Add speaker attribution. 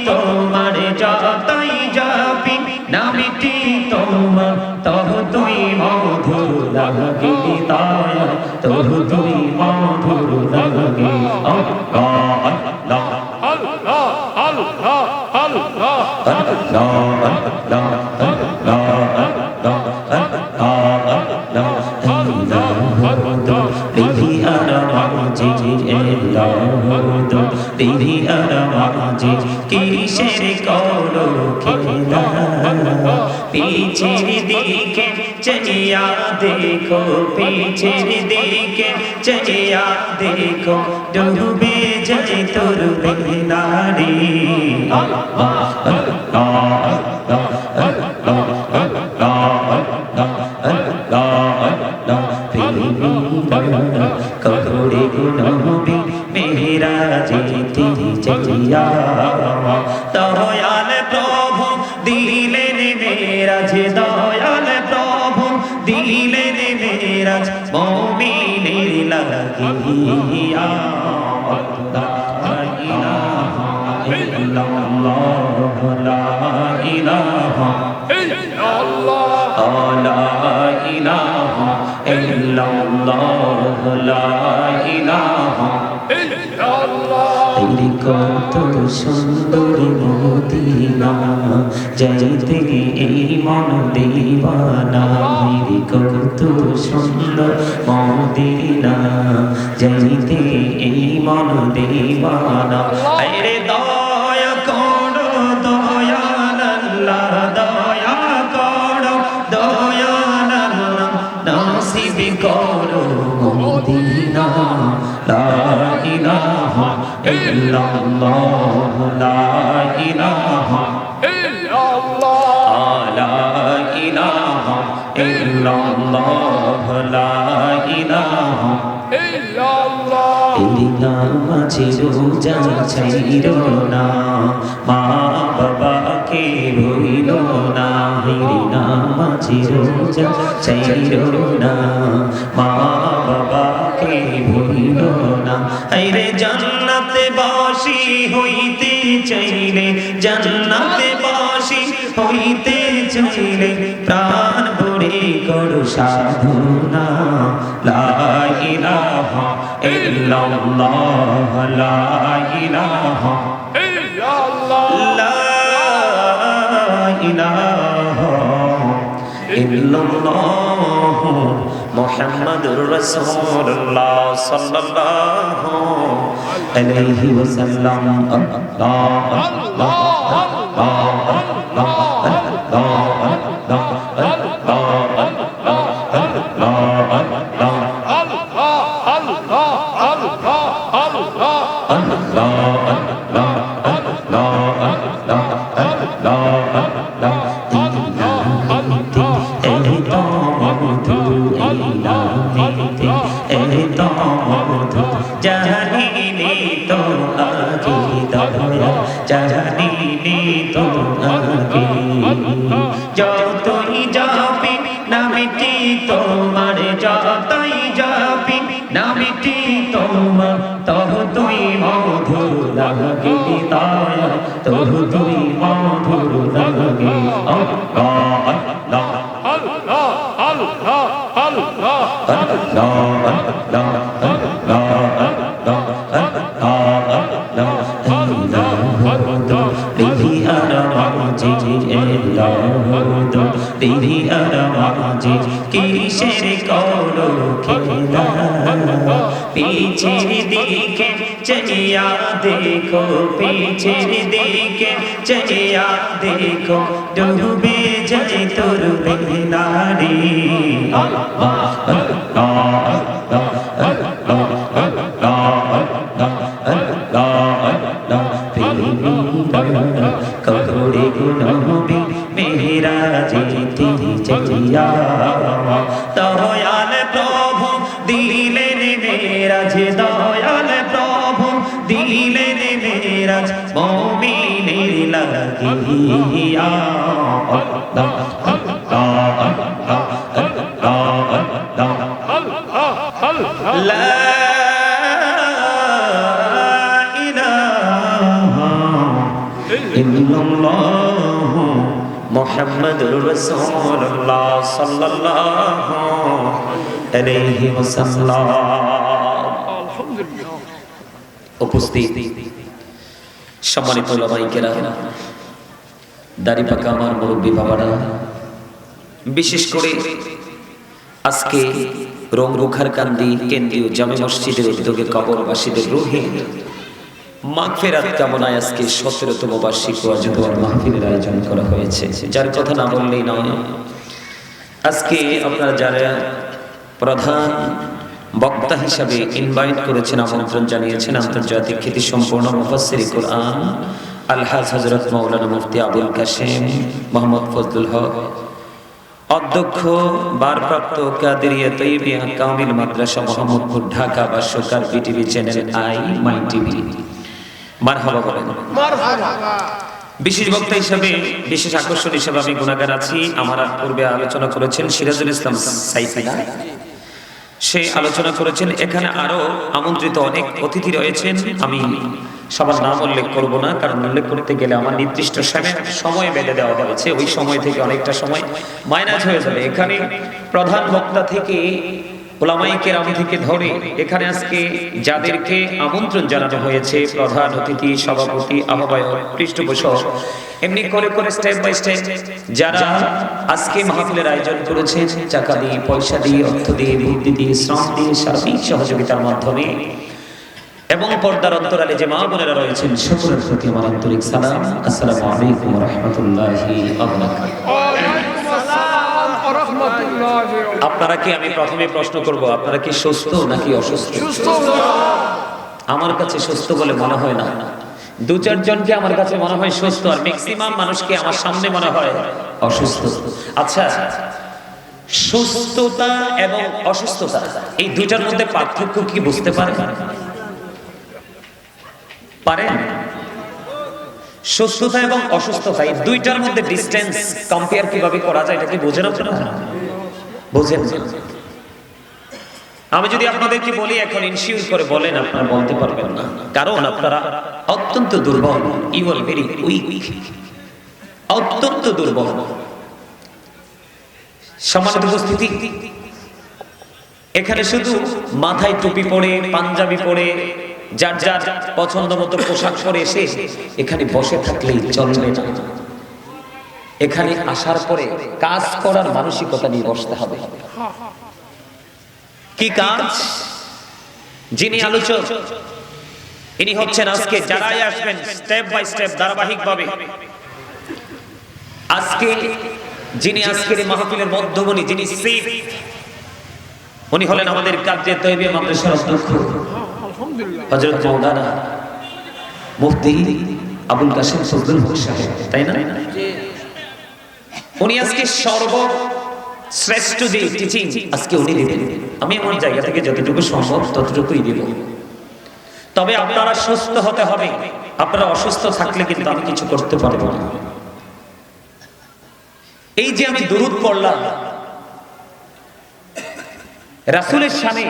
Speaker 1: তোমার যতই জপি নামটি তোমার তবু তুই মধুর লাগে দয়া তবু তুই মধুর লাগে আল্লাহ আল্লাহ
Speaker 2: আল্লাহ আল্লাহ আল্লাহ
Speaker 1: আল্লাহ আল্লাহ কিসের করো খেলা পিছের দিকে চাইয়া দেখো পিছের দিকে চাইয়া দেখো ডুবে যায় তোর বেলারে আল্লাহ আল্লাহ আল্লাহ কবরে নবী মেরাজে তিনি চাইয়া দয়াল প্রভু দিলেন মেরাজ দয়াল প্রভু দিলেন মেরাজ মুমিনের লাগিয়া লা ইলাহা ইল্লাল্লাহ লা ইলাহা
Speaker 2: ইল্লাল্লাহ
Speaker 1: লা ইলাহা ইল্লাল্লাহ লা ইলাহা
Speaker 2: ইল্লাল্লাহ
Speaker 1: তেরি কত সুন্দর মদিনা যাইতে এই মন দিবানা মেরি কত সুন্দর মদিনা যাইতে এই মন দিবানা আরে দয়া করো দয়াল আল্লাহ দয়া করো দয়াল আল্লাহ নসিব করো মদিনা লা ইলাহা ইল্লাল্লাহ লা ইলাহা
Speaker 2: ইল্লাল্লাহ
Speaker 1: লা ইলাহা ইল্লাল্লাহ লা ইলাহা
Speaker 2: ইল্লাল্লাহ
Speaker 1: এই নামাজে রোজা ছাইরো না মা বাবাকে ভুইলো না এই নামাজে রোজা ছাইরো না মা বাবাকে ভুইলো না আরে জান্নাতে বাসী হইতে চাইলে জান্নাতে বাসী হইতে চাইলে প্রাণ ভরে করো সাধনা লা ইলাহা ইল্লাল্লাহ লা ইলাহা
Speaker 2: ইল্লাল্লাহ
Speaker 1: লা ইলাহা ইল্লাল্লাহ মুহাম্মাদুর রাসূলুল্লাহ সাল্লাল্লাহু আলাইহি ওয়াসাল্লাম আল্লাহ আল্লাহ জানিনি তো আগে দয়া জানিনি তো আগে যতই যাবি নামটি তোমার যতই যাবি নামটি তোমার তবু তুই মধুর লাগে দয়া তবু তুই মধুর লাগে আল্লাহ আল্লাহ
Speaker 2: আল্লাহ আল্লাহ আল্লাহ
Speaker 1: কিসের করো খেলা পিছের দিকে চাইয়া দেখো পিছের দিকে চাইয়া দেখো ডুবে যায় তোর বেলারে আল্লাহ আল্লাহ আল্লাহ কবরে নবী মেরাজে তিনি চাইয়া দয়াল প্রভু দিলেন মেরাজ দয়াল প্রভু দিলেন মেরাজ মুমিনের লাগিয়া আল্লাহ আল্লাহ আল্লাহ আল্লাহ লা ইলাহা ইল্লাল্লাহু মুহাম্মাদুর রাসূলুল্লাহ সাল্লাল্লাহু আলাইহি ওয়াসাল্লাম।
Speaker 2: আলহামদুলিল্লাহ।
Speaker 1: উপস্থিত সম্মানিত উলামায়ে কেরাম, দাড়ি পাকা আমার মুরব্বী বাবারা, বিশেষ করে আজকে রংরুখার কান্দি কেন্দ্রীয় জামে মসজিদের উদ্যোগে কবরবাসীদের রুহে মাগফিরাত কামনায় আজকে 17তম বার্ষিক ওয়াজ দোয়ার মাহফিলের আয়োজন করা হয়েছে, যার কথা না বললেই নয়। আজকে আপনারা যারা প্রধান বক্তা হিসাবে ইনভাইট করেছেন, আমন্ত্রণ জানিয়েছেন, আন্তর্জাতিক খ্যাতি সম্পন্ন মুফাসসির কুরআন আলহাজ হযরত মাওলানা মুফতি আবুল কাশেম মোহাম্মদ ফজলুল হক, অধ্যক্ষ ভারপ্রাপ্ত কাদেরিয়া তৈয়বিয়া কামিল মাদ্রাসা মোহাম্মদপুর ঢাকা, ভাষ্যকার BTV channel I my TV, মারহাবা বলেন। বিশেষ বক্তা হিসাবে, বিশেষ আকর্ষণ হিসাবে আমি গুণাগার আছি। আমার পূর্বে আলোচনা করেছেন সিরাজুল ইসলাম সাইফি, সে আলোচনা করেছেন। এখানে আরো আমন্ত্রিত অনেক অতিথি রয়েছেন, আমি সবার নাম উল্লেখ করব না, কারণ উল্লেখ করতে গেলে আমার নির্দিষ্ট সময় বেঁধে দেওয়া হয়েছে, ওই সময় থেকে অনেকটা সময় মাইনাস হয়ে যাবে। এখানে প্রধান বক্তা থেকে উলামায়ে কেরাম থেকে ধরে এখানে আজকে যাদেরকে আমন্ত্রণ জানানো হয়েছে, প্রধান অতিথি, সভাপতি, আহ্বায়ক, পৃষ্ঠপোষক, এমনি করে করে স্টেপ বাই স্টেপ যারা আজকে মাহফিলের আয়োজন করেছেন, টাকা দিয়ে, পয়সা দিয়ে, অর্থ দিয়ে, বুদ্ধি দিয়ে, শ্রম দিয়ে, সার্বিক সহযোগিতার মাধ্যমে, এবং পর্দার অন্তরালে যে মা বোনেরা রয়েছেন, সকলের প্রতি আমার আন্তরিক সালাম। আসসালামু আলাইকুম ওয়া রাহমাতুল্লাহি ওয়া বারাকাতুহু। আপনারা কি, আমি প্রথমে প্রশ্ন করব, আপনারা কি সুস্থ নাকি অসুস্থ? আমার কাছে সুস্থ বলে মনে হয় না। দু চারজনকে আমার কাছে মনে হয় সুস্থ, আর ম্যাক্সিমাম মানুষকে আমার সামনে মনে হয় অসুস্থ। আচ্ছা, সুস্থতা এবং অসুস্থতা এই দুইটার মধ্যে পার্থক্য কি বুঝতে পারেন? সুস্থতা এবং অসুস্থতা এই দুইটার মধ্যে ডিসটেন্স কম্পেয়ার কিভাবে করা যায়, এটা কি বোঝেন আপনারা? বোঝেন? আমি যদি আপনাদেরকে বলি এখন ইনশিওর করে বলেন, আপনারা বলতে পারবেন না, কারণ আপনারা অত্যন্ত দুর্বল। ইউ আর ভেরি উইক, অত্যন্ত দুর্বল। সম্মানিত উপস্থিতি, এখানে শুধু মাথায় টুপি পরে, পাঞ্জাবি পরে, যার যার পছন্দ মতো পোশাক পরে এসে এখানে বসে থাকলেই চলবে না। এখানে আসার পরে কাজ করার মানসিকতা নিয়ে বসতে হবে। কি কাজ? যিনি আলোচক ইনি হচ্ছেন আজকে যারাই আসবেন স্টেপ বাই স্টেপ ধারাবাহিকভাবে, আজকে যিনি আজকের এই মাহফিলের মধ্যমণি, যিনি চিফ, উনি হলেন আমাদের কাজের তৈয়বিয়া মাদ্রাসার অধ্যক্ষ হযরত মাওলানা মুফতি আবুল কাশেম ফজলুল হক সাহেব, তাই না? উনি আজকে সর্বশ্রেষ্ঠ যে টিচিং আজকে উনি দিবেন। আমি আমার জায়গা থেকে যতটুকু সম্ভব ততটুকুই দিব। তবে আপনারা সুস্থ হতে হবে। আপনারা অসুস্থ থাকলে কিন্তু আমি কিছু করতে পারবো না। এই যে আমি দুরূদ পড়লাম রাসূলের শানে,